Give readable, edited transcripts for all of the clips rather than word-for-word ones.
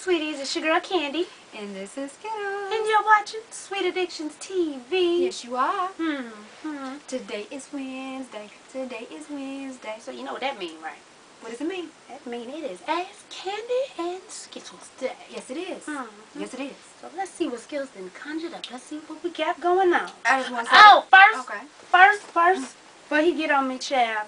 sweeties, it's your girl Candy. And this is Skittles. And you're watching Sweet Addictions TV. Yes, you are. Today is Wednesday. Today is Wednesday. So you know what that means, right? What does it mean? That means it is Ask Candy and Skittles Day. Yes, it is. Yes, it is. So let's see what Skittles then conjured up. Let's see what we got going on. I just want to say. Oh, first. Okay. First. Before he get on me, child.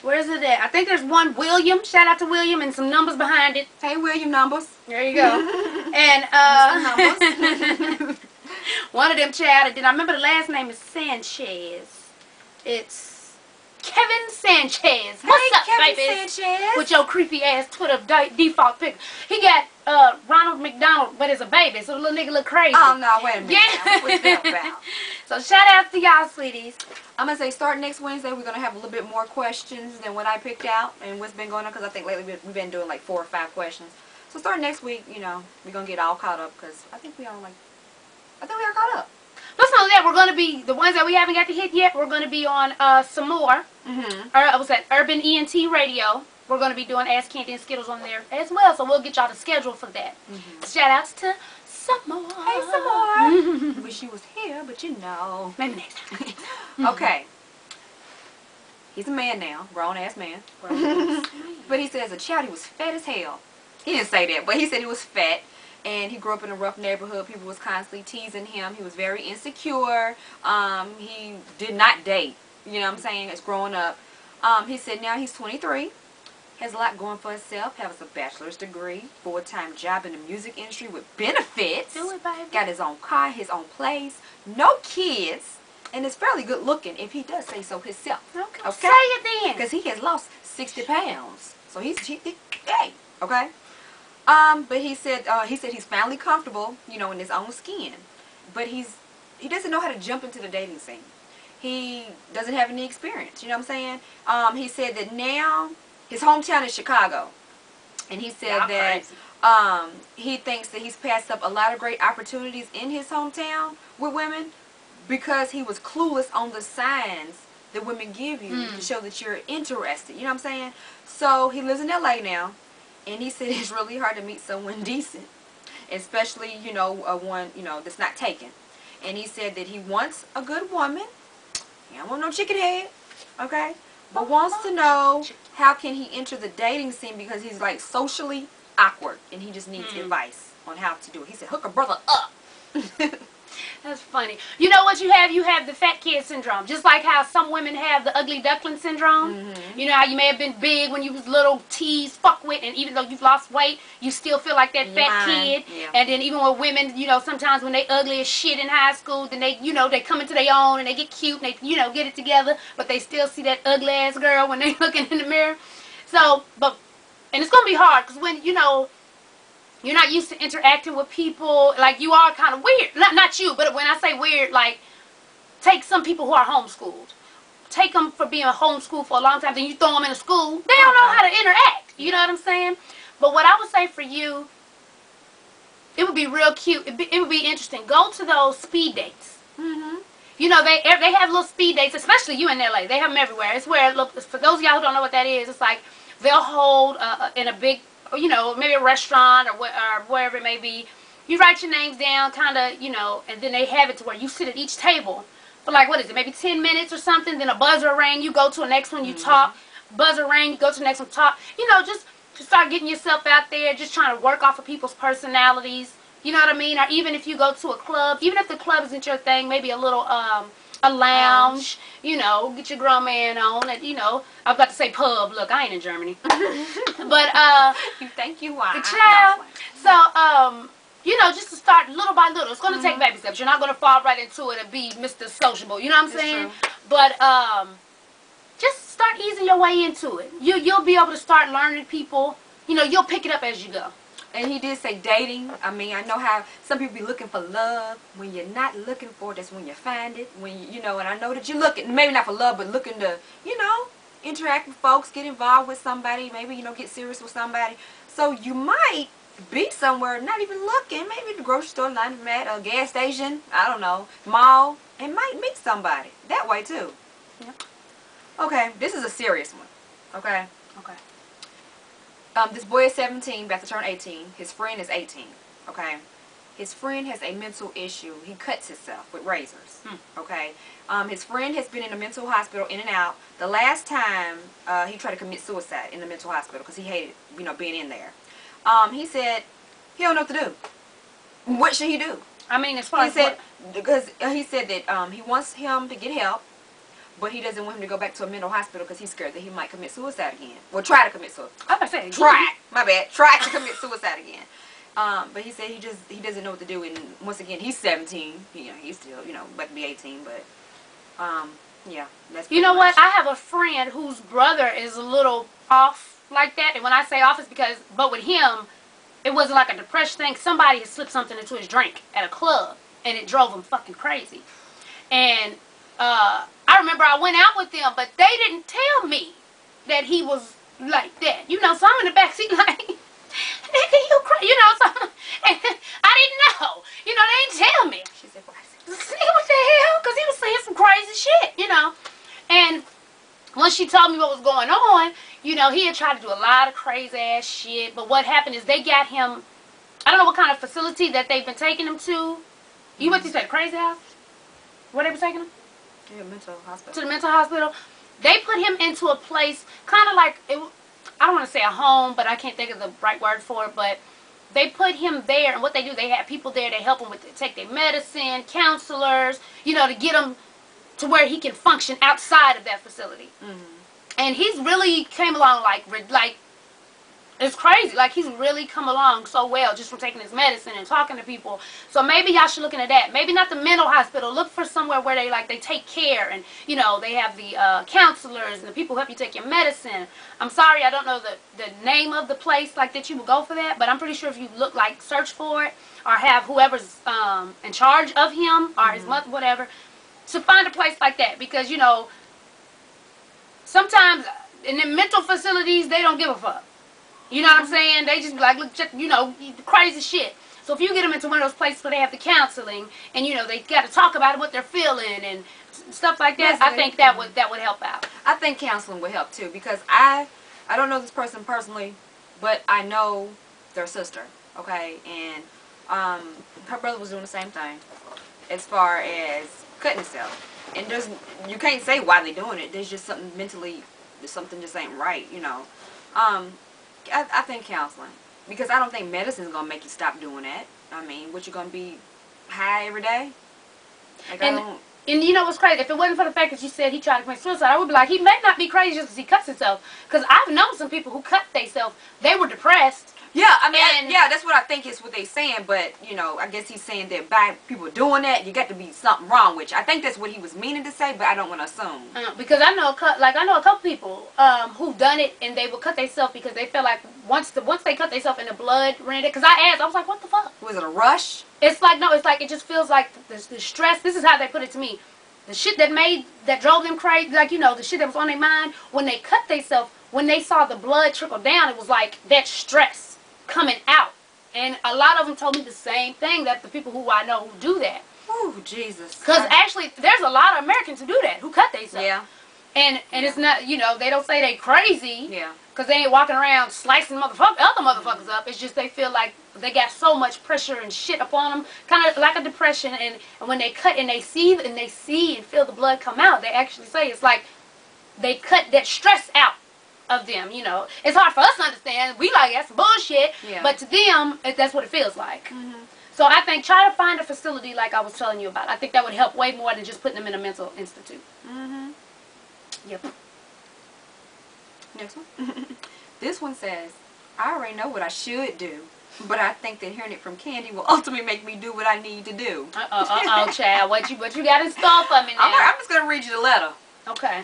Where's it at? I think there's one William. Shout out to William and some numbers behind it. Hey, William numbers. There you go. And numbers. one of them child. And then I remember the last name is Sanchez. It's Kevin Sanchez. What's up, Kevin baby? Sanchez. With your creepy ass Twitter default pic. He got Ronald McDonald, but it's a baby, so the little nigga look crazy. Oh no, wait a minute. Yeah. What's that about? So shout out to y'all, sweeties. I'm gonna say starting next Wednesday, we're gonna have a little bit more questions than what I picked out and what's been going on. Because I think lately we've been doing like 4 or 5 questions. So starting next week, you know, we're gonna get all caught up because I think we are caught up. Let's know that we're going to be, the ones that we haven't got to hit yet, we're going to be on some more. I was at Urban ENT Radio. We're going to be doing Ask Candy and Skittles on there as well, so we'll get y'all the schedule for that. Shout outs to some more. Hey, some more. Wish you was here, but you know. Maybe next time. Okay. He's a man now, grown ass man. But he said as a child he was fat as hell. He didn't say that, but he said he was fat. And he grew up in a rough neighborhood. People was constantly teasing him. He was very insecure. He did not date. You know what I'm saying? As growing up. He said now he's 23. Has a lot going for himself. Has a bachelor's degree. Full-time job in the music industry with benefits. Do it, baby. Got his own car, his own place. No kids. And is fairly good looking if he does say so himself. Okay. Say it then. Because he has lost 60 pounds. So he's hey, okay? But he said he's finally comfortable, you know, in his own skin. But he doesn't know how to jump into the dating scene. He doesn't have any experience, you know what I'm saying? He said that now his hometown is Chicago. And he said that he thinks that he's passed up a lot of great opportunities in his hometown with women because he was clueless on the signs that women give you to show that you're interested, you know what I'm saying? So he lives in LA now. And he said it's really hard to meet someone decent, especially, you know, one, you know, that's not taken. And he said that he wants a good woman. He don't want no chicken head, okay? But wants to know how can he enter the dating scene because he's like socially awkward and he just needs advice on how to do it. He said, hook a brother up. That's funny. You know what you have? You have the fat kid syndrome. Just like how some women have the ugly duckling syndrome. You know how you may have been big when you was little, teased, fuck with, and even though you've lost weight, you still feel like that fat kid. And then even with women, you know, sometimes when they ugly as shit in high school, then they, you know, they come into their own and they get cute and they, you know, get it together, but they still see that ugly ass girl when they looking in the mirror. So, and it's going to be hard because when, you know, you're not used to interacting with people. Like, you are kind of weird. Not you, but when I say weird, like, take some people who are homeschooled. Take them for being homeschooled for a long time. Then you throw them in a school. They don't know how to interact. You know what I'm saying? But what I would say for you, it would be real cute. It would be interesting. Go to those speed dates. You know, they have little speed dates, especially you in LA. They have them everywhere. It's where, look, for those of y'all who don't know what that is, it's like they'll hold in a big, you know, maybe a restaurant or wherever it may be. You write your names down, kind of, you know, and then they have it to where you sit at each table for like, what is it, maybe 10 minutes or something. Then a buzzer ring, you go to the next one, you talk. Buzzer ring, you go to the next one, talk. You know, just to start getting yourself out there, just trying to work off of people's personalities. You know what I mean? Or even if you go to a club, even if the club isn't your thing, maybe a little, a lounge, you know, get your grown man on, and, you know, I was about to say pub, look, I ain't in Germany, but, You think you are. Child, so, you know, just to start little by little, it's going to take baby steps, you're not going to fall right into it and be Mr. Sociable, you know what I'm saying, but, just start easing your way into it, you'll be able to start learning people, you know, you'll pick it up as you go. And he did say dating. I mean, I know how some people be looking for love. When you're not looking for it, that's when you find it. When you know, and I know that you're looking, maybe not for love, but looking to, you know, interact with folks, get involved with somebody, maybe, you know, get serious with somebody. So you might be somewhere, not even looking, maybe the grocery store, laundromat, a gas station, I don't know, mall, and might meet somebody that way too. Okay, this is a serious one. Okay. This boy is 17, about to turn 18. His friend is 18. Okay. His friend has a mental issue. He cuts himself with razors. Okay. His friend has been in a mental hospital, in and out. The last time he tried to commit suicide in the mental hospital because he hated, being in there. He said he don't know what to do. What should he do? I mean, as far as because he said that he wants him to get help, but he doesn't want him to go back to a mental hospital because he's scared that he might commit suicide again. Well, try to commit suicide. I'm gonna say try. My bad. Try to commit suicide again. But he said he doesn't know what to do, and once again he's 17. He's still about to be 18. But yeah, that's. You know what? I have a friend whose brother is a little off like that, and when I say off, it's because, but with him, it wasn't like a depression thing. Somebody had slipped something into his drink at a club, and it drove him fucking crazy. And I remember I went out with them, but they didn't tell me that he was like that. So I'm in the backseat like, nigga, you crazy. So and I didn't know. They didn't tell me. She said, "What the hell?" Because he was saying some crazy shit, And once she told me what was going on, he had tried to do a lot of crazy ass shit. But what happened is they got him, I don't know what kind of facility that they've been taking him to. You went to the crazy house? Where they were taking him? Yeah, mental hospital. To the mental hospital. They put him into a place, kind of like, I don't want to say a home, but I can't think of the right word for it, but they put him there, and what they do, they have people there, they help him take their medicine, counselors, to get him to where he can function outside of that facility. And he's really came along like it's crazy. Like, he's really come along so well just from taking his medicine and talking to people. So maybe y'all should look into that. Maybe not the mental hospital. Look for somewhere where they take care, and they have the counselors and the people who help you take your medicine. I'm sorry, I don't know the name of the place that you would go for that, but I'm pretty sure if you search for it, or have whoever's in charge of him or his mother, whatever, to find a place like that, because sometimes in the mental facilities they don't give a fuck. You know what I'm saying? They just be like, look, crazy shit. So if you get them into one of those places where they have the counseling, and they got to talk about what they're feeling and stuff like that, I think that would help out. I think counseling would help too, because I don't know this person personally, but I know their sister. Okay, and her brother was doing the same thing, as far as cutting himself. And you can't say why they're doing it. There's just something mentally, something just ain't right. I think counseling, because I don't think medicine's gonna make you stop doing that. I mean, what, you gonna be high every day? And you know what's crazy? If it wasn't for the fact that you said he tried to commit suicide, I would be like, he may not be crazy just because he cuts himself. Because I've known some people who cut themselves. They were depressed. Yeah, I mean, yeah, that's what I think is what they're saying. But I guess he's saying that by people doing that, you got to be something wrong with you. I think that's what he was meaning to say, but I don't want to assume. Because I know a couple people who've done it, and they will cut themselves because they feel like once they cut themselves and the blood ran it. Because I was like, what the fuck? Was it a rush? It's like, no, it's like it just feels like the stress. This is how they put it to me. The shit that drove them crazy, the shit that was on their mind, when they cut themselves, when they saw the blood trickle down, it was like that stress coming out. And a lot of them told me the same thing, that the people who I know who do that. Oh, Jesus. Because actually, there's a lot of Americans who do that, who cut themselves. Yeah. And it's not, they don't say they crazy. Yeah. Because they ain't walking around slicing other motherfuckers up. It's just they feel like they got so much pressure and shit upon them, kind of like a depression. And when they cut and they see and feel the blood come out, they actually say it's like they cut that stress out of them. It's hard for us to understand. We like, that's bullshit. Yeah. But to them, that's what it feels like. So I think try to find a facility like I was telling you about. I think that would help way more than just putting them in a mental institute. Yep. Next one. This one says, I already know what I should do, but I think that hearing it from Candy will ultimately make me do what I need to do. Chad. What you got in store for me now? I'm just going to read you the letter. Okay.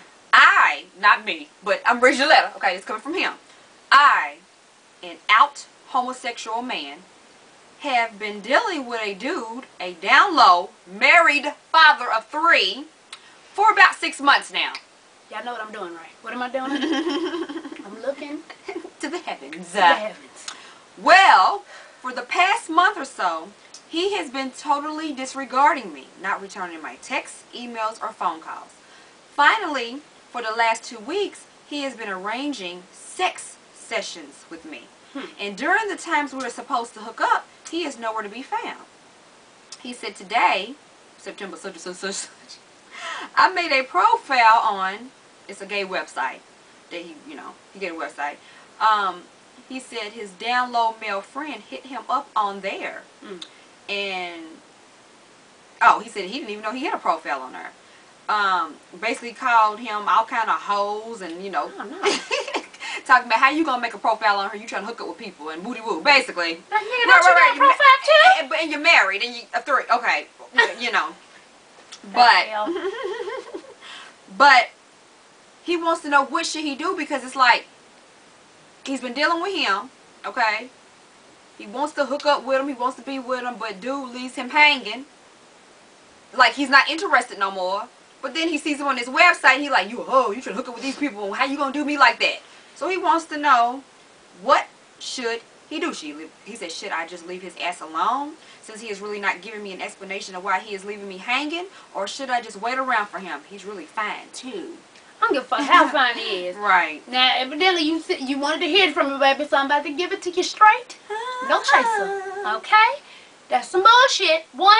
Not me, but I'm reading the letter. Okay, it's coming from him. I, an out homosexual man, have been dealing with a dude, a down low, married father of 3, for about 6 months now. Y'all know what I'm doing, right? What am I doing? I'm looking to the heavens. To the heavens. Well, for the past month or so, he has been totally disregarding me, not returning my texts, emails, or phone calls. Finally, for the last 2 weeks, he has been arranging sex sessions with me. And during the times we were supposed to hook up, he is nowhere to be found. He said today, September such and such, such, I made a profile on, it's a gay website that he, you know, he get a website. He said his down low male friend hit him up on there. And, oh, he said he didn't even know he had a profile on her. Basically called him all kind of hoes and, you know, talking about how you gonna make a profile on her, you trying to hook up with people and booty woo, basically. Right. Profile too? And you're married and you three, okay, you know. But he wants to know what should he do, because it's like he's been dealing with him, okay? He wants to hook up with him, he wants to be with him, but dude leaves him hanging. Like he's not interested no more. But then he sees him on his website, he like, you trying to hook up with these people, how you gonna do me like that? So he wants to know, what should he do? He said, should I just leave his ass alone, since he is really not giving me an explanation of why he is leaving me hanging? Or should I just wait around for him? He's really fine too. I don't give a fuck how fine he is. Right. Now, evidently you wanted to hear it from me, baby, so I'm about to give it to you straight. Don't chase him, okay? That's some bullshit. One,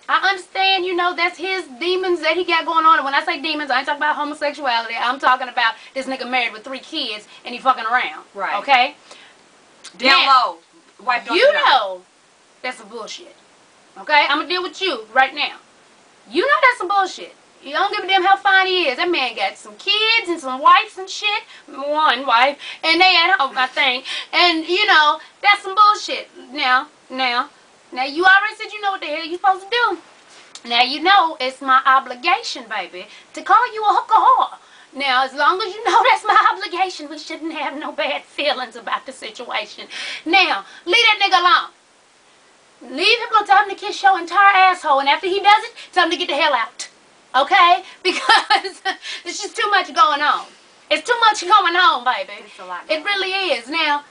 I understand, you know, that's his demons that he got going on. And when I say demons, I ain't talking about homosexuality. I'm talking about this nigga married with 3 kids and he fucking around. Right. Okay? Down low. Wife don't you know that's some bullshit. Okay? I'm going to deal with you right now. You know that's some bullshit. You don't give a damn how fine he is. That man got some kids and some wives and shit. One wife. And they at home, I think. And, you know, that's some bullshit. Now, you already said you know what the hell you're supposed to do. Now, you know it's my obligation, baby, to call you a hooker whore. Now, as long as you know that's my obligation, we shouldn't have no bad feelings about the situation. Now, leave that nigga alone. Leave him alone. Tell him to kiss your entire asshole. And after he does it, tell him to get the hell out. Okay? Because there's just too much going on. It's too much going on, baby. It's a lot. It really is. Now,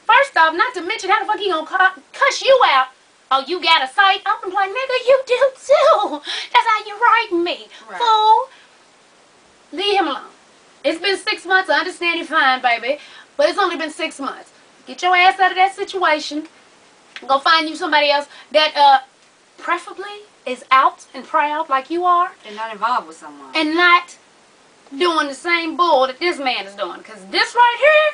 first off, not to mention how the fuck he gonna cuss you out. Oh, you got a sight? I'm like, nigga, you do too. That's how you writing me. Right. Fool. Leave him alone. It's been 6 months. I understand you're fine, baby. But it's only been 6 months. Get your ass out of that situation. Go find you somebody else that, preferably is out and proud like you are. And not involved with someone. And not doing the same bull that this man is doing. Because this right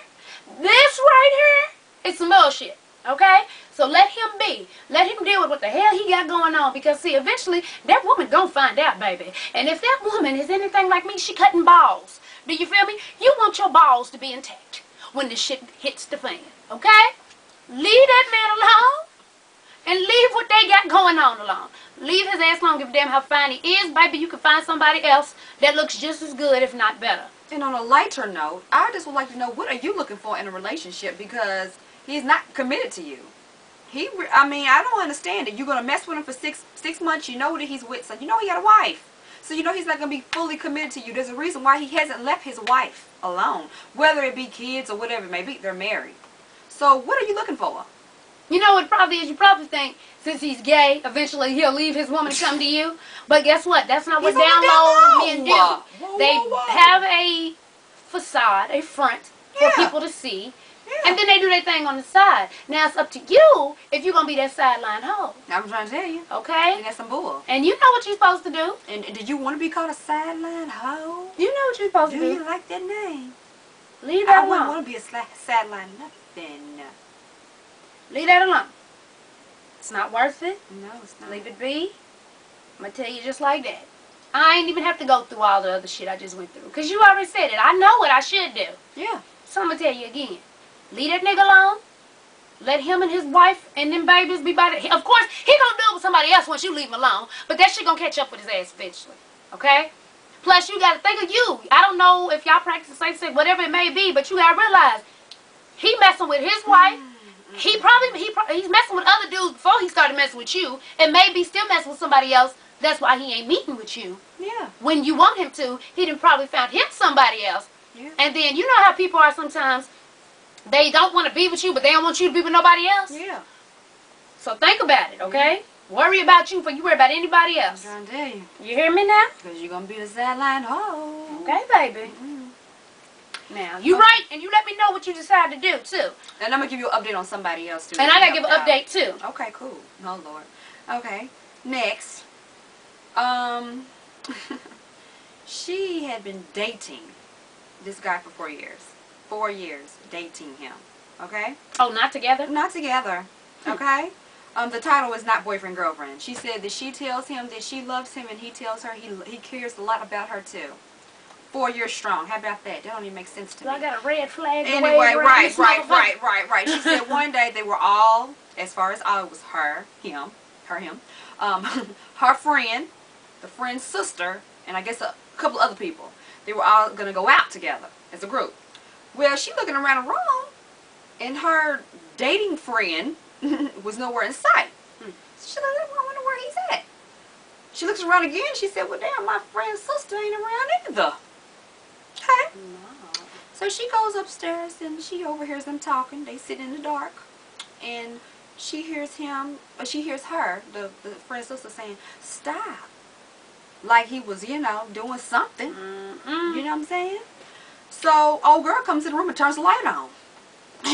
here is some bullshit. Okay? So let him be. Let him deal with what the hell he got going on. Because, see, eventually, that woman gonna find out, baby. And if that woman is anything like me, she cutting balls. Do you feel me? You want your balls to be intact when this shit hits the fan. Okay? Leave that man alone. And leave what they got going on alone. Leave his ass alone. Give a damn how fine he is, baby. You can find somebody else that looks just as good, if not better. And on a lighter note, I just would like to know, what are you looking for in a relationship? Because he's not committed to you. I mean, I don't understand it. You're going to mess with him for six months. You know that he's with, so you know he got a wife. So you know he's not going to be fully committed to you. There's a reason why he hasn't left his wife alone. Whether it be kids or whatever it may be, they're married. So what are you looking for? You know what probably is? You probably think since he's gay, eventually he'll leave his woman to come to you. But guess what? That's not what down low men do. Whoa, they whoa. have a facade, a front for people to see. Yeah. And then they do their thing on the side. Now it's up to you if you're going to be that sideline hoe. I'm trying to tell you. Okay? And that's some bull. And you know what you're supposed to do. And do you want to be called a sideline hoe? You know what you're supposed to Do do. you like that name? Leave that I wouldn't alone. want to be a sideline nothing. Leave that alone. It's not worth it. No, it's not. Leave it be. I'm going to tell you just like that. I ain't even have to go through all the other shit I just went through. Because you already said it. I know what I should do. Yeah. So I'm going to tell you again. Leave that nigga alone. Let him and his wife and them babies be by the... Of course, he going to do it with somebody else once you leave him alone. But that shit going to catch up with his ass eventually. Okay? Plus, you got to think of you. I don't know if y'all practice safe sex, whatever it may be, but you got to realize he messing with his wife. He's messing with other dudes before he started messing with you, and maybe still messing with somebody else. That's why he ain't meeting with you. Yeah. When you want him to, he done probably found him somebody else. Yeah. And then you know how people are sometimes. They don't want to be with you, but they don't want you to be with nobody else. Yeah. So think about it, okay? Worry about you before you worry about anybody else. I'm trying to tell you. You hear me now? Because you're going to be a sideline hoe. Okay, baby. now. You right, and you let me know what you decide to do, too. And I'm going to give you an update on somebody else, too. And I got to give an update, too. Okay, cool. Oh, Lord. Okay. Next. She had been dating this guy for 4 years. 4 years dating him. Okay? Oh, not together? Not together. Okay? The title is not boyfriend, girlfriend. She said that she tells him that she loves him, and he tells her he cares a lot about her, too. 4 years strong. How about that? That don't even make sense to me. I got a red flag. Anyway, right. She said one day they were all, as far as I was her friend, the friend's sister, and I guess a couple other people. They were all going to go out together as a group. Well, she looking around the room, and her dating friend was nowhere in sight. She's like, I wonder where he's at. She looks around again. She said, well, damn, my friend's sister ain't around either. Okay. No. So she goes upstairs, and she overhears them talking. They sit in the dark, and she hears him, or she hears her, the friend's sister, saying, stop. Like he was, you know, doing something. You know what I'm saying? So, old girl comes in the room and turns the light on.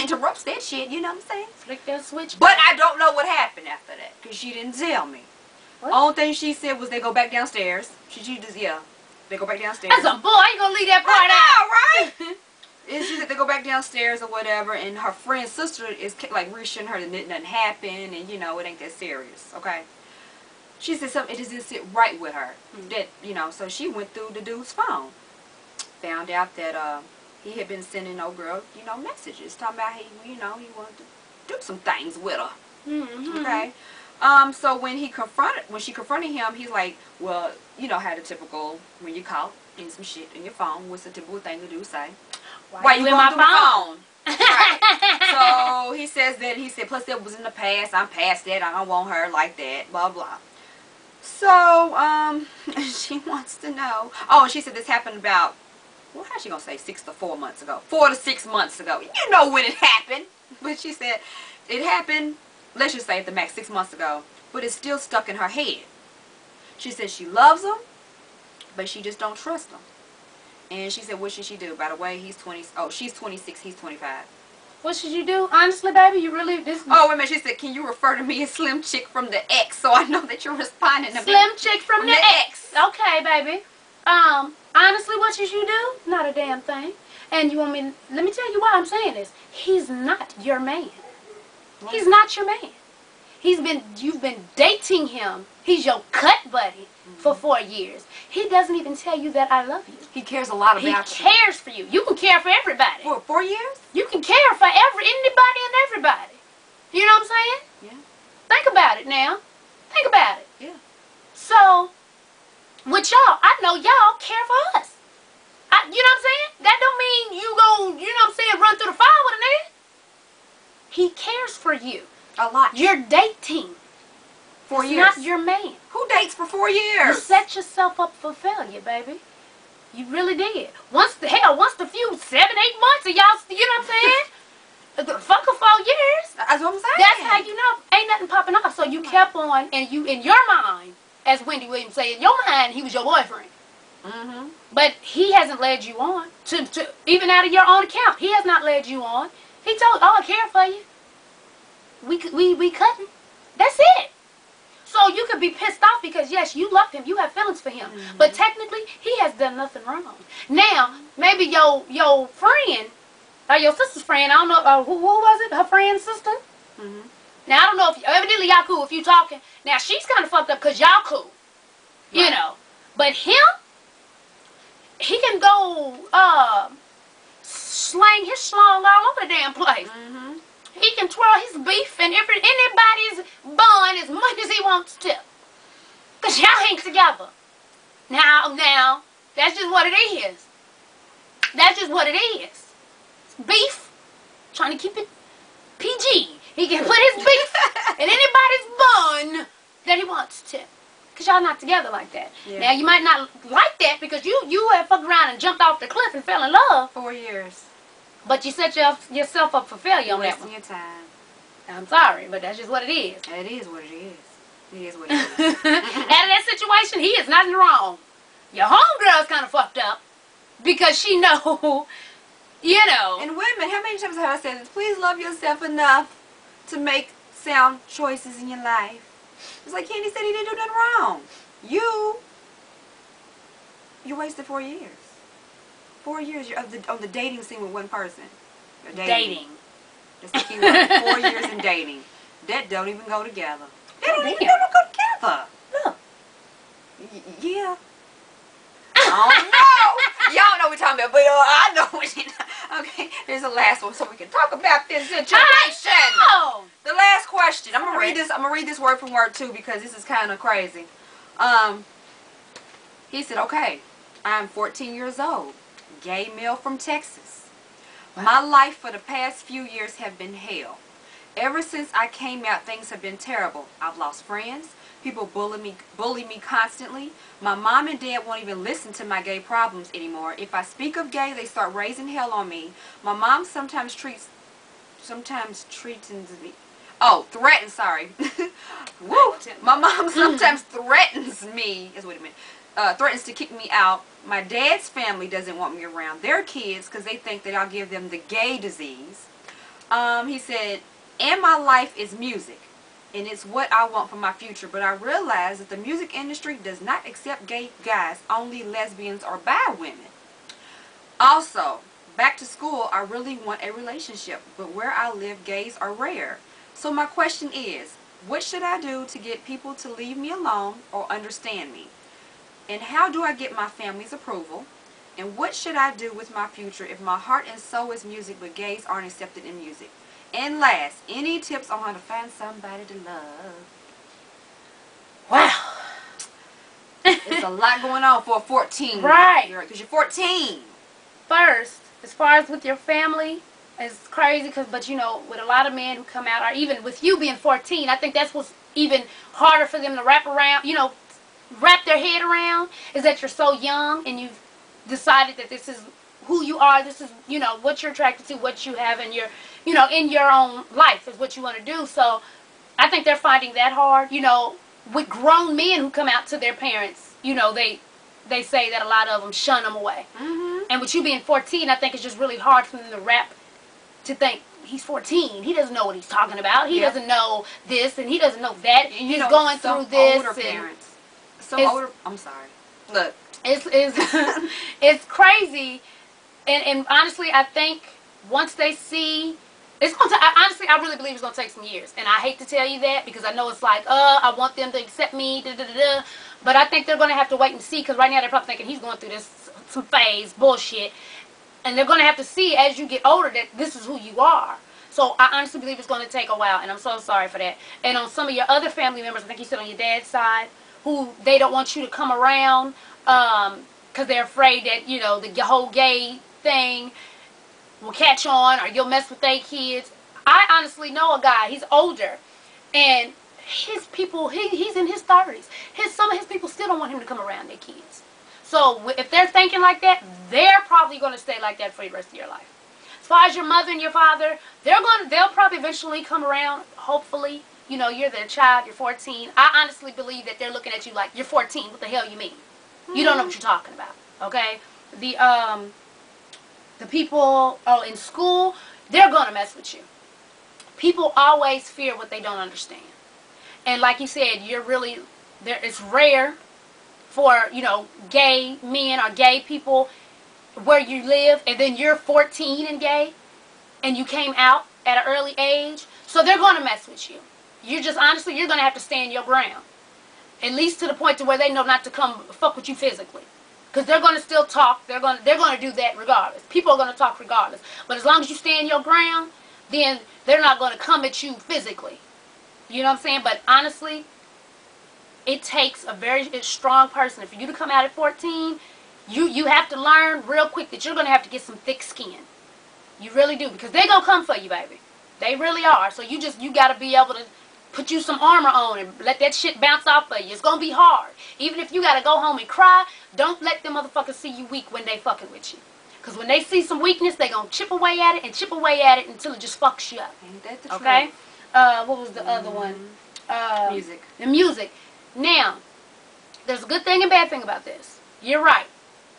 Interrupts that shit, you know what I'm saying? Flick that switch. But I don't know what happened after that, because she didn't tell me. What? Only thing she said was they go back downstairs. She just, yeah, they go back downstairs. That's a boy. I ain't gonna leave that part out. Right? And she said they go back downstairs or whatever, and her friend's sister is like reassuring her that nothing happened, and you know, it ain't that serious, okay? She said something, it just didn't sit right with her. That, you know, so she went through the dude's phone. Found out that he had been sending old girl, you know, messages talking about he, you know, he wanted to do some things with her. Okay. So when she confronted him, he's like, well, you know how the typical, when you caught in some shit in your phone, what's the typical thing to do? Say, why you going through my phone? Right. So he says that, plus that was in the past, I'm past that, I don't want her like that, blah blah. So she wants to know, oh, and she said this happened about, well, how's she gonna say 6 to 4 months ago? 4 to 6 months ago. You know when it happened. But she said it happened, let's just say at the max 6 months ago, but it's still stuck in her head. She said she loves him, but she just don't trust him. And she said, what should she do? By the way, he's 20, oh, she's 26, he's 25. What should you do? Honestly, baby, you really, this... Oh, wait a minute, she said, can you refer to me as Slim Chick from the X, so I know that you're responding to me? Slim Chick from the X. Okay, baby. Honestly, what should you do? Not a damn thing. And you want me, let me tell you why I'm saying this. He's not your man. He's not your man. You've been dating him. He's your cut buddy for 4 years. He doesn't even tell you that I love you. He cares a lot about you. He cares for you. You can care for everybody. For 4 years? You can care for anybody and everybody. You know what I'm saying? Yeah. Think about it now. Think about it. Yeah. So, with y'all, I know y'all care for us. You know what I'm saying? That don't mean you go, you know what I'm saying, run through the fire with a nigga. He cares for you. A lot. You're dating. 4 years. Not your man. Who dates for 4 years? You set yourself up for failure, baby. You really did. Once the few 7, 8 months of y'all, you know what I'm saying? Fuck a 4 years. That's what I'm saying. That's how you know ain't nothing popping off. So you kept on, and you, in your mind, as Wendy Williams said, in your mind, he was your boyfriend. But he hasn't led you on to even out of your own account. He has not led you on. He told, oh, I care for you. We cutting. That's it. So you could be pissed off because yes, you love him, you have feelings for him, but technically he has done nothing wrong. Now maybe your friend, or your sister's friend, I don't know who was it? Her friend's sister. Now I don't know if evidently y'all cool if you talking. Now she's kind of fucked up because y'all cool, you know. But him, he can go slang his schlong all over the damn place. He can twirl his beef and anybody's bun as much as he wants to. Because y'all ain't together. Now, that's just what it is. That's just what it is. It's beef. Trying to keep it PG. He can put his beef in anybody's bun that he wants to. Because y'all not together like that. Yeah. Now, you might not like that because you have fucked around and jumped off the cliff and fell in love. 4 years. But you set yourself up for failure on that one. Wasting your time. I'm sorry, but that's just what it is. It is what it is. It is what it is. Out of that situation, he is nothing wrong. Your homegirl's kind of fucked up because she know You know. And women, how many times have I said this? Please love yourself enough to make sound choices in your life. It's like Candy said, he didn't do nothing wrong. You wasted 4 years. 4 years on the dating scene with one person. Dating. That's the key word. 4 years in dating. That don't even go together. They don't even go together. Look. Yeah. I don't know. Y'all know what we're talking about, but I know what you know. Okay, here's the last one so we can talk about this situation. The last question. I'm gonna read this word from word too because this is kind of crazy. He said, okay, I'm 14 years old, gay male from Texas. My life for the past few years have been hell. Ever since I came out, things have been terrible. I've lost friends. People bully me constantly. My mom and dad won't even listen to my gay problems anymore. If I speak of gay, they start raising hell on me. My mom sometimes threatens me. Oh, threatens, sorry. Woo! My mom sometimes threatens me. Wait a minute. Threatens to kick me out. My dad's family doesn't want me around their kids because they think that I'll give them the gay disease. He said, and my life is music. And it's what I want for my future. But I realize that the music industry does not accept gay guys, only lesbians or bi women. Also, back to school, I really want a relationship. But where I live, gays are rare. So my question is, what should I do to get people to leave me alone or understand me? And how do I get my family's approval? And what should I do with my future if my heart and soul is music but gays aren't accepted in music? And last, any tips on how to find somebody to love? Wow. It's a lot going on for a 14. Right. Because you're 14. First, as far as with your family, it's crazy, but you know, with a lot of men who come out, or even with you being 14, I think that's what's even harder for them to wrap their head around, is that you're so young and you've decided that this is who you are, this is, you know, what you're attracted to, what you have in your, you know, in your own life is what you want to do. So I think they're finding that hard. You know, with grown men who come out to their parents, you know, they say that a lot of them shun them away. And with you being 14, I think it's just really hard for them to think he's 14. He doesn't know what he's talking about. He doesn't know this and he doesn't know that. And he's going through this. Older parents. I'm sorry. Look. It's crazy. And honestly, I think once they see, honestly, I really believe it's going to take some years. And I hate to tell you that because I know it's like, I want them to accept me, But I think they're going to have to wait and see because right now they're probably thinking he's going through some phase, bullshit. And they're going to have to see as you get older that this is who you are. So I honestly believe it's going to take a while. And I'm so sorry for that. And on some of your other family members, I think you said on your dad's side, who they don't want you to come around because they're afraid that, you know, the whole gay thing will catch on or you'll mess with their kids. I honestly know a guy, he's older, and his people, he's in his 30s. Some of his people still don't want him to come around their kids. So if they're thinking like that, they're probably going to stay like that for the rest of your life. As far as your mother and your father, they'll probably eventually come around, hopefully. You know, you're their child, you're 14. I honestly believe that they're looking at you like, you're 14, what the hell you mean? You don't know what you're talking about, okay? The people in school, they're going to mess with you. People always fear what they don't understand. And like you said, it's rare for, you know, gay men or gay people where you live, and then you're 14 and gay, and you came out at an early age. So they're going to mess with you. You're just, honestly, you're going to have to stand your ground. At least to the point to where they know not to come fuck with you physically. Because they're going to still talk. They're going to do that regardless. People are going to talk regardless. But as long as you stand your ground, then they're not going to come at you physically. You know what I'm saying? But honestly, it takes a very strong person. For you to come out at 14, you have to learn real quick that you're going to have to get some thick skin. You really do. Because they're going to come for you, baby. They really are. So you got to be able to put you some armor on and let that shit bounce off of you. It's going to be hard. Even if you got to go home and cry, don't let them motherfuckers see you weak when they fucking with you. Because when they see some weakness, they going to chip away at it and chip away at it until it just fucks you up. Ain't that the okay? truth? What was the other one? Music. The music. Now, there's a good thing and bad thing about this. You're right.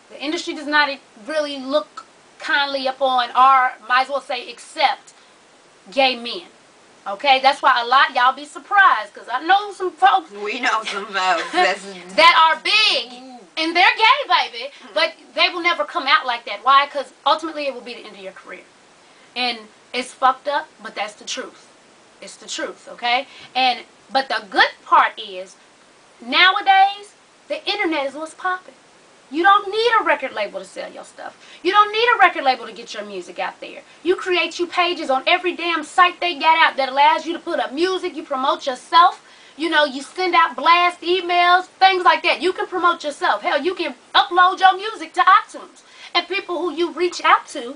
The industry does not really look kindly upon, or might as well say accept, gay men. Okay, that's why a lot y'all be surprised, because I know some folks. We know some folks that are big and they're gay, baby, but they will never come out like that. Why? Because ultimately it will be the end of your career, and it's fucked up, but that's the truth. It's the truth, okay? But the good part is nowadays the internet is what's popping. You don't need a record label to sell your stuff. You don't need a record label to get your music out there. You create you pages on every damn site they got out that allows you to put up music. You promote yourself. You know, you send out blast emails, things like that. You can promote yourself. Hell, you can upload your music to iTunes. And people who you reach out to,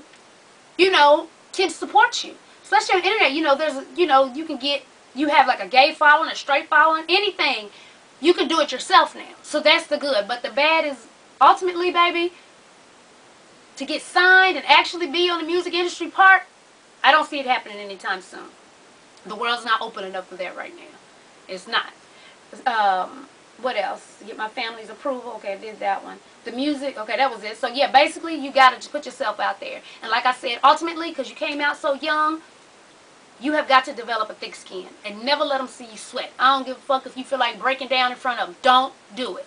you know, can support you. Especially on the internet, you know, there's, you know, you have like a gay following, a straight following, anything. You can do it yourself now. So that's the good. But the bad is, ultimately, baby, to get signed and actually be on the music industry part, I don't see it happening anytime soon. The world's not open enough for that right now. It's not. What else? Get my family's approval. Okay, I did that one. The music. Okay, that was it. So, yeah, basically, you got to put yourself out there. And like I said, ultimately, because you came out so young, you have got to develop a thick skin. And never let them see you sweat. I don't give a fuck if you feel like breaking down in front of them. Don't do it.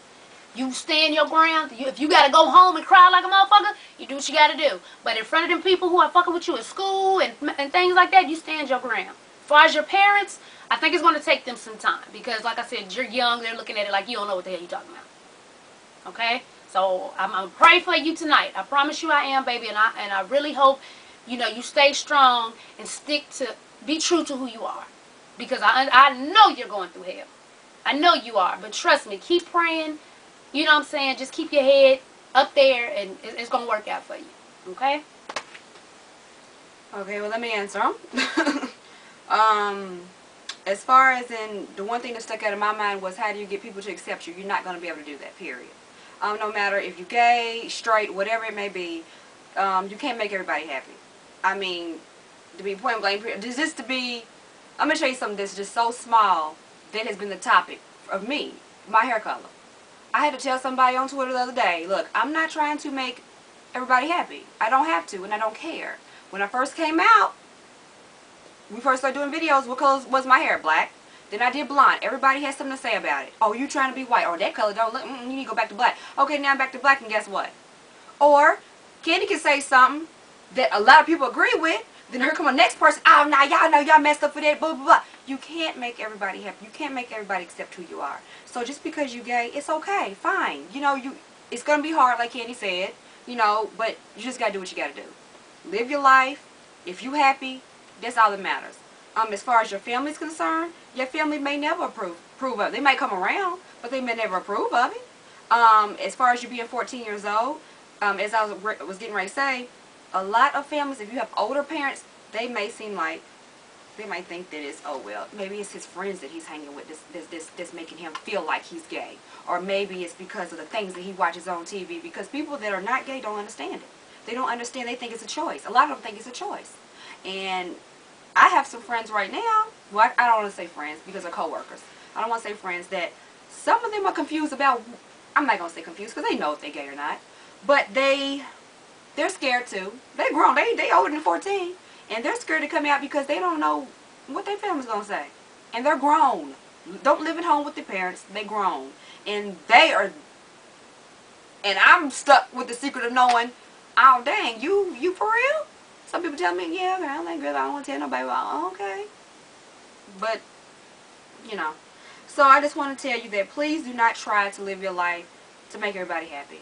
You stand your ground. If you got to go home and cry like a motherfucker, you do what you got to do. But in front of them people who are fucking with you at school and things like that, you stand your ground. As far as your parents, I think it's going to take them some time. Because, like I said, you're young. They're looking at it like you don't know what the hell you're talking about. Okay? So, I'm going to pray for you tonight. I promise you I am, baby. And I really hope, you know, you stay strong and be true to who you are. Because I know you're going through hell. I know you are. But trust me, keep praying. You know what I'm saying? Just keep your head up there and it's going to work out for you. Okay? Okay, well, let me answer them. As far as in, the one thing that stuck out in my mind was, how do you get people to accept you? You're not going to be able to do that, period. No matter if you're gay, straight, whatever it may be, you can't make everybody happy. I mean, to be point blank, I'm going to show you something that's just so small that has been the topic of me, my hair color. I had to tell somebody on Twitter the other day, look, I'm not trying to make everybody happy. I don't have to, and I don't care. When I first came out, we first started doing videos, what color was my hair? Black. Then I did blonde. Everybody has something to say about it. Oh, you trying to be white. Or that color don't look, you need to go back to black. Okay, now I'm back to black, and guess what? Or, Candy can say something that a lot of people agree with, then here come the next person, oh, now y'all know y'all messed up for that, blah, blah, blah. You can't make everybody happy. You can't make everybody accept who you are. So just because you're gay, it's okay, fine. You know, it's going to be hard, like Candy said, you know, but you just got to do what you got to do. Live your life. If you happy, that's all that matters. As far as your family's concerned, your family may never approve of it. They might come around, but they may never approve of it. As far as you being 14 years old, as I was getting ready to say, a lot of families, if you have older parents, they may seem like, they might think that it's, oh, well, maybe it's his friends that he's hanging with that's making him feel like he's gay. Or maybe it's because of the things that he watches on TV. Because people that are not gay don't understand it. They don't understand. They think it's a choice. A lot of them think it's a choice. And I have some friends right now, well, I don't want to say friends because they're co-workers. I don't want to say friends that some of them are confused about, I'm not going to say confused because they know if they're gay or not. But they're scared too. They're grown. They older than 14. And they're scared to come out because they don't know what their family's going to say. And they're grown. Don't live at home with their parents. They're grown. And they are, and I'm stuck with the secret of knowing, oh, dang, you for real? Some people tell me, yeah, girl, I don't want to tell nobody. Well, okay. But, you know. So I just want to tell you that please do not try to live your life to make everybody happy.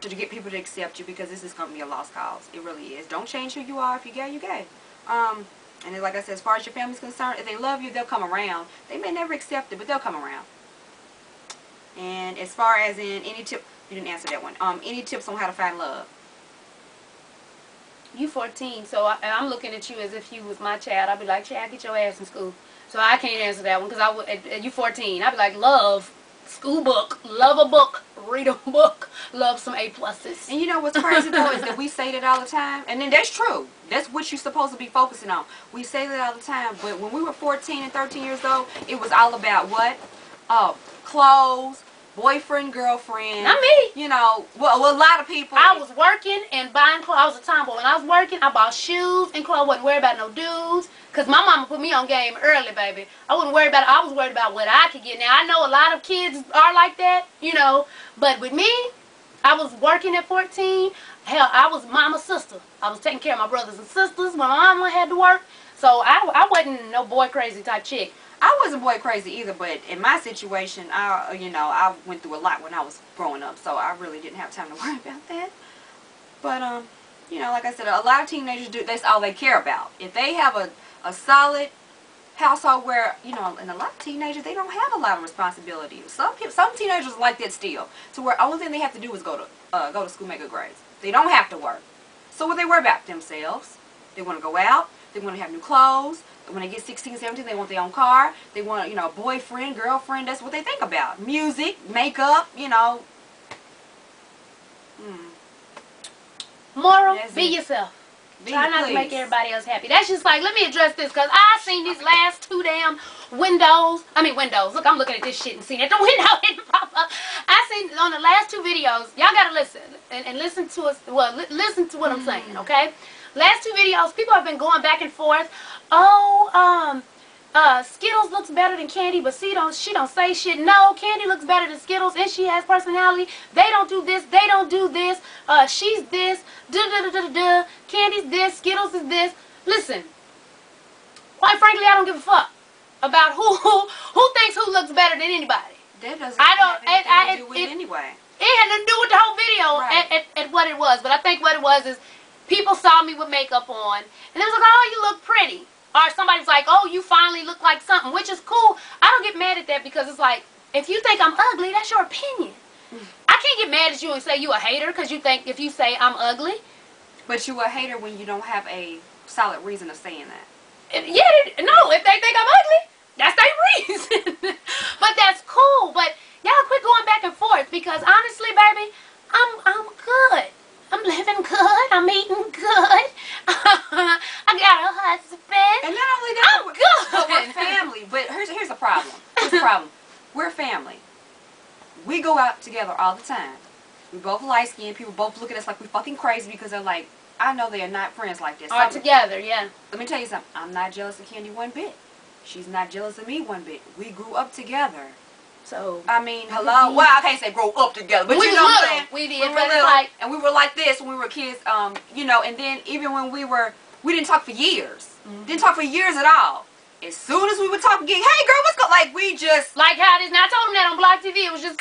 To get people to accept you, because this is going to be a lost cause. It really is. Don't change who you are. If you're gay, you're gay. And then, like I said, as far as your family's concerned, if they love you, they'll come around. They may never accept it, but they'll come around. And as far as in any tip, you didn't answer that one. Any tips on how to find love? You 14, so I'm looking at you as if you was my child. I'd be like, child, get your ass in school. So I can't answer that one because you 14. I'd be like, love, school book, love a book, read a book, love some A+. And you know what's crazy though is that we say that all the time, and then that's true. That's what you're supposed to be focusing on. We say that all the time, but when we were 14 and 13 years old, it was all about what? Clothes, boyfriend, girlfriend. Not me. You know, well, a lot of people. I was working and buying clothes. I was a tomboy. When I was working, I bought shoes and clothes. I wasn't worried about no dudes. Because my mama put me on game early, baby. I wasn't worried about it. I was worried about what I could get. Now, I know a lot of kids are like that, you know. But with me, I was working at 14. Hell, I was mama's sister. I was taking care of my brothers and sisters when my mama had to work. So I wasn't no boy crazy type chick. I wasn't boy crazy either, but in my situation, I went through a lot when I was growing up, so I really didn't have time to worry about that. But you know, like I said, a lot of teenagers do. That's all they care about. If they have a solid household where, you know, and a lot of teenagers, they don't have a lot of responsibility. Some teenagers like that still, to where only thing they have to do is go to school, make good grades. They don't have to work. So what they worry about? Themselves. They want to go out. They want to have new clothes. When they get 16, 17, they want their own car. They want, you know, a boyfriend, girlfriend. That's what they think about. Music, makeup, you know. Moral, be yourself. Try not to make everybody else happy. That's just like, let me address this, because I seen these last two damn windows. Look, I'm looking at this shit and seeing it. The window didn't pop up. I seen on the last two videos. Y'all got to listen. And listen to us. Well, listen to what I'm saying, okay? Last two videos, people have been going back and forth. Oh, Skittles looks better than Candy, but she don't say shit. No, Candy looks better than Skittles, and she has personality. They don't do this. They don't do this. She's this. Candy's this. Skittles is this. Listen, quite frankly, I don't give a fuck about who thinks who looks better than anybody. That doesn't have anything to do with it anyway. It had nothing to do with the whole video, right, at what it was. But I think what it was is people saw me with makeup on, and they was like, oh, you look pretty. Or somebody's like, oh, you finally look like something, which is cool. I don't get mad at that, because it's like, if you think I'm ugly, that's your opinion. I can't get mad at you and say you a hater because you think if you say I'm ugly. But you a hater when you don't have a solid reason of saying that. Yeah, no, if they think I'm ugly, that's their reason. But that's cool. But y'all quit going back and forth, because honestly, baby, I'm good. I'm living good. I'm eating good. I got a husband. And not only that, I'm good. But we're family. But here's the problem. Here's the problem. We're family. We go out together all the time. We both light-skinned. People both look at us like we fucking crazy, because they're like, I know they are not friends like this. All together, yeah. Let me tell you something. I'm not jealous of Candy one bit. She's not jealous of me one bit. We grew up together. So I mean, hello. Well, I can't say grow up together, but we you know what I'm saying. We did, we were but little, like, and we were like this when we were kids. You know, and then even when we didn't talk for years. Didn't talk for years at all. As soon as we would talk again, hey girl, what's going? Like we just like how it is. Now I told him that on Block TV. It was just,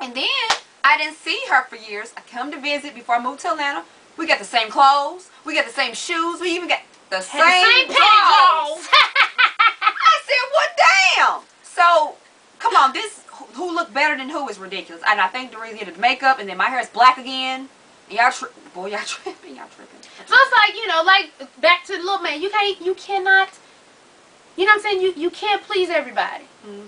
and then I didn't see her for years. I come to visit before I moved to Atlanta. We got the same clothes. We got the same shoes. We even got the same drawers. I said, what damn? So come on, this who looked better than who is ridiculous. And I think the reason the makeup, and then my hair is black again. And y'all boy, y'all tripping. So it's like, you know, like back to the little man. You cannot, you know what I'm saying? You can't please everybody.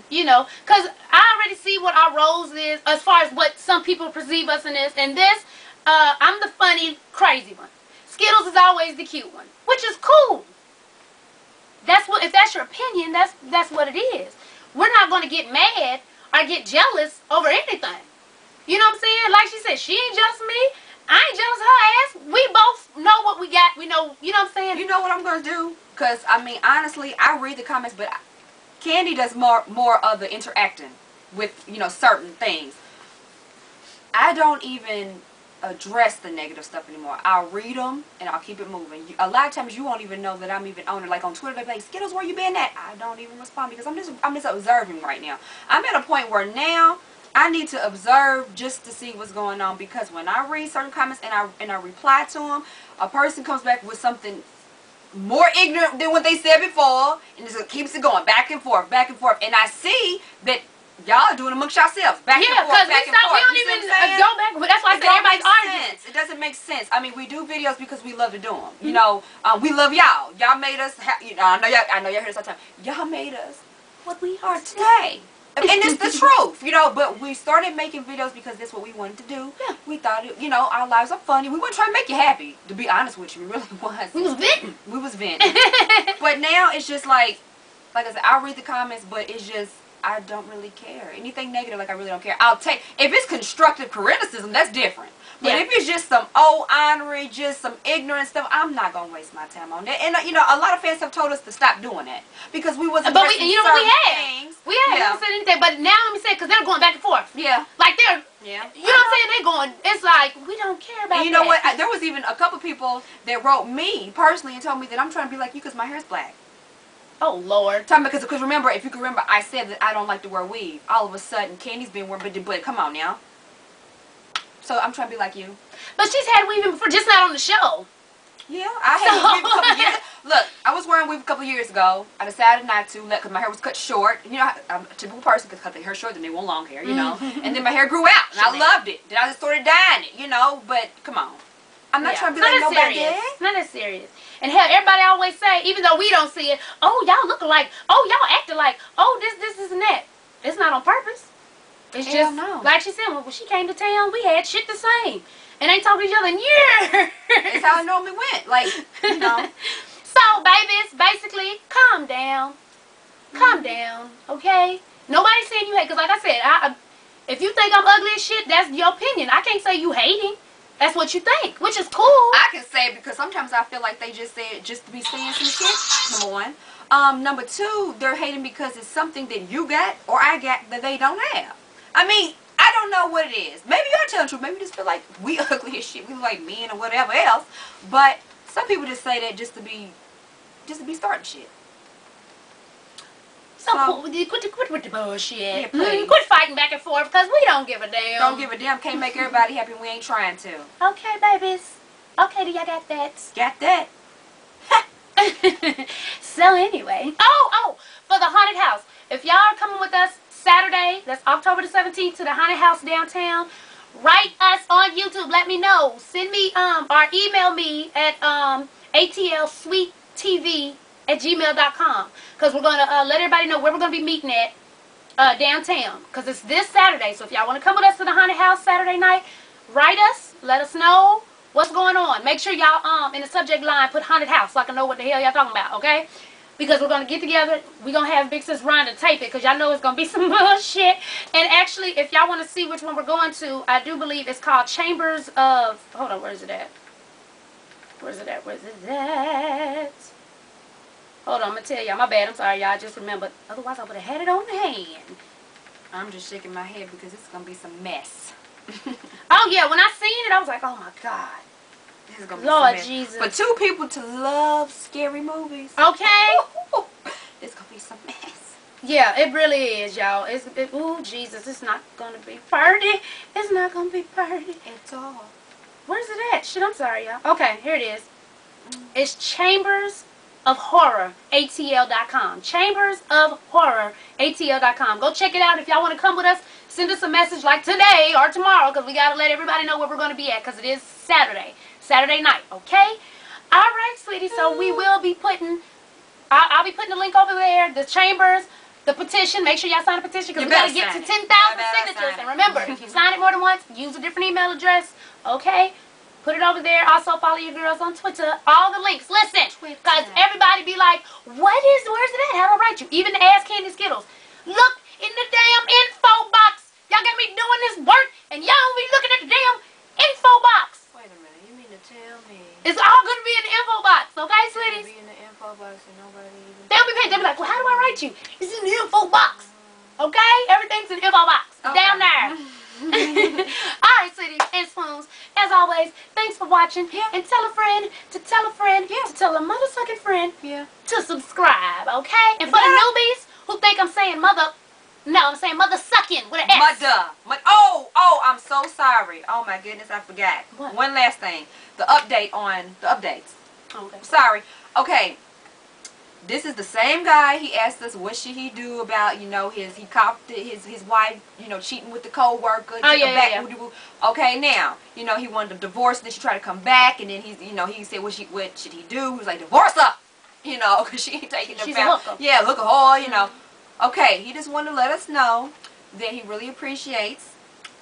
You know, because I already see what our roles is as far as what some people perceive us in this. And this, I'm the funny, crazy one. Skittles is always the cute one, which is cool. That's what, if that's your opinion, that's what it is. We're not going to get mad or get jealous over anything. You know what I'm saying? Like she said, she ain't jealous of me. I ain't jealous of her ass. We both know what we got. We know, you know what I'm saying? You know what I'm going to do? Because, I mean, honestly, I read the comments, but Candy does more of the interacting with, you know, certain things. I don't even address the negative stuff anymore. I'll read them and I'll keep it moving. A lot of times you won't even know that I'm even on it. Like on Twitter, they're like, Skittles, where you been at? I don't even respond because I'm just observing right now. I'm at a point where now I need to observe just to see what's going on, because when I read certain comments and I reply to them, a person comes back with something more ignorant than what they said before, and it keeps it going back and forth, and I see that y'all are doing amongst yourselves, back and forth, back and forth. We don't even go back. That's why I said everybody's arguing. It doesn't make sense. I mean, we do videos because we love to do them. You know, we love y'all. Y'all made us. You know, I know y'all hear this all the time. Y'all made us what we are today. And it's the truth, you know, but we started making videos because that's what we wanted to do. Yeah. We thought, you know, our lives are funny. We weren't trying to make you happy, to be honest with you. We really was. We was venting. We was venting. But now it's just like I said, I'll read the comments, but it's just, I don't really care. Anything negative, like, I really don't care. I'll take, if it's constructive criticism, that's different. But if it's just some old honorary, just some ignorant stuff, I'm not going to waste my time on that. And, you know, a lot of fans have told us to stop doing that. Because we wasn't but we, you know what we have? things. We haven't said anything. But now let me say, because they're going back and forth. Yeah. Like, they're, yeah. You know what I'm saying? They're going, it's like, we don't care about and you know what? There was even a couple people that wrote me personally and told me that I'm trying to be like you because my hair's black. Oh, Lord. Because remember, if you can remember, I said that I don't like to wear weave. All of a sudden, Candy's been wearing, but come on now. So I'm trying to be like you. But she's had weaving before, just not on the show. Yeah, I had weave a couple years. Look, I was wearing weave a couple years ago. I decided not to because my hair was cut short. You know, I'm a typical person because cut their hair short, then they want long hair, you know. And then my hair grew out, and I loved it. Then I just started dyeing it, you know. But come on, I'm not trying to be like nobody. It's not that serious. And hell, everybody always say, even though we don't see it, oh, y'all look alike. Oh, y'all acting like, oh, this, and that. It's not on purpose. It's just, like she said, when she came to town, we had shit the same. And ain't talking to each other in years. It's how it normally went. Like, you know. So, babies, basically, calm down. Calm down, okay? Nobody's saying you hate, because like I said, if you think I'm ugly as shit, that's your opinion. I can't say you hating. That's what you think, which is cool. I can say it because sometimes I feel like they just say it just to be saying some shit, number one. Number two, they're hating because it's something that you got or I got that they don't have. I mean, I don't know what it is. Maybe you're telling the truth. Maybe you just feel like we ugly as shit. We look like men or whatever else. But some people just say that just to be starting shit. So quit with the bullshit. Yeah, please. Quit fighting back and forth because we don't give a damn. Don't give a damn. Can't make everybody happy. We ain't trying to. Okay, babies. Okay, do y'all got that? Got that. So anyway. Oh, for the haunted house. If y'all are coming with us Saturday, that's October the 17th, to the haunted house downtown, write us on YouTube. Let me know. Send me or email me at atlsweettv@gmail.com because we're going to let everybody know where we're going to be meeting at downtown because it's this Saturday. So if y'all want to come with us to the haunted house Saturday night, write us. Let us know what's going on. Make sure y'all in the subject line put haunted house so I can know what the hell y'all talking about, okay? Because we're going to get together. We're going to have Big Sis Rhonda tape it because y'all know it's going to be some bullshit. And actually, if y'all want to see which one we're going to, I do believe it's called Chambers of... Hold on, where is it at? Where's it at? Where's it at? Hold on, I'm going to tell y'all. My bad. I'm sorry, y'all. I just remembered. Otherwise, I would have had it on hand. I'm just shaking my head because it's going to be some mess. Oh, yeah. When I seen it, I was like, oh, my God. This is gonna be Lord some Jesus. For two people to love scary movies. Okay. It's going to be some mess. Yeah, it really is, y'all. Ooh, Jesus. It's not going to be pretty. It's not going to be pretty at all. Where's it at? Shit, I'm sorry, y'all. Okay, here it is. It's Chambers of Horror, ATL.com. Chambers of Horror, ATL.com. Go check it out. If y'all want to come with us, send us a message like today or tomorrow because we got to let everybody know where we're going to be at because it is Saturday night, okay? All right, sweetie. So we will be putting, I'll be putting the link over there, the Chambers, the petition. Make sure y'all sign a petition because we got to get to 10,000 signatures. And remember, if you sign it more than once, use a different email address, okay? Put it over there. Also, follow your girls on Twitter. All the links. Listen, because everybody be like, where's it at? How do I write you? Even the AskCandynSkittles. Look in the damn info box. Y'all got me doing this work, and y'all be looking at the damn info box. Wait a minute. You mean to tell me? It's all going to be in the info box, okay, sweeties? Be in the info box and nobody even... They'll be paying. They'll be like, well, how do I write you? It's in the info box, okay? Everything's in the info box. It's down there. Alright, sweeties and spoons, as always, thanks for watching. And tell a friend to tell a friend to tell a mother-sucking friend to subscribe, okay? And for the newbies who think I'm saying mother, no, I'm saying mother-sucking with an S. Mother. Oh, I'm so sorry. Oh my goodness, I forgot. What? One last thing. The update on the updates. Okay. Sorry. Okay. This is the same guy. He asked us what should he do about, you know, he caught his wife, you know, cheating with the co-worker. Oh, yeah. Okay, now, you know, he wanted a divorce, then she tried to come back, and then he's, you know, he said what should he do? He was like, divorce her, you know, because she ain't taking the family. Yeah, look at her, you know. Okay, he just wanted to let us know that he really appreciates,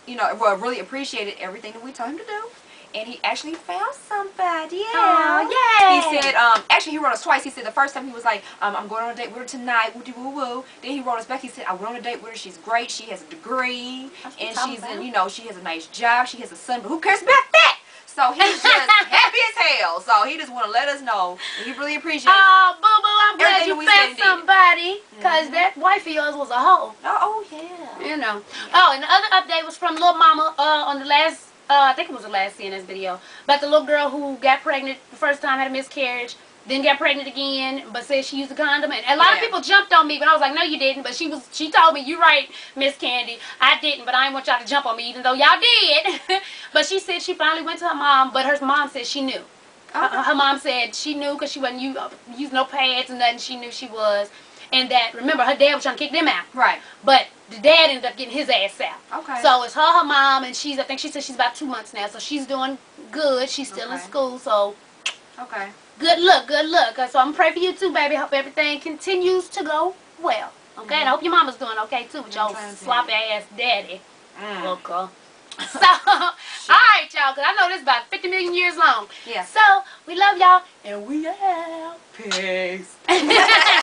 you know, well, really appreciated everything that we told him to do. and he actually found somebody. Yeah. Oh, yeah. He said, actually he wrote us twice. He said the first time he was like, I'm going on a date with her tonight, woo woo woo. Then he wrote us back. He said, I went on a date with her. She's great. She has a degree, and she's in, you know, she has a nice job. She has a son, but who cares about that? So he's just happy as hell. So he just want to let us know, and he really appreciates. Oh, boo boo, I'm glad you found somebody, cause that wife of yours was a hoe. Oh yeah. You know. Oh, and the other update was from Lil Mama on the last. I think it was the last CNS video, about the little girl who got pregnant the first time, had a miscarriage, then got pregnant again, but said she used a condom. And a lot of people jumped on me, but I was like, no, you didn't. But she told me, you're right, Miss Candy. I didn't, but I didn't want y'all to jump on me, even though y'all did. But she said she finally went to her mom, but her mom said she knew. Her mom said she knew because she wasn't using no pads and nothing. She knew she was. And that, remember, her dad was trying to kick them out. Right. But the dad ended up getting his ass out. Okay. So it's her mom, and I think she said she's about 2 months now. So she's doing good. She's still in school, so. Okay. Good luck, good luck. So I'm praying for you too, baby. Hope everything continues to go well. Okay? And I hope your mama's doing okay too with your sloppy ass daddy. Okay. So, alright, y'all, because I know this is about 50 million years long. Yeah. So, we love y'all, and we out. Peace.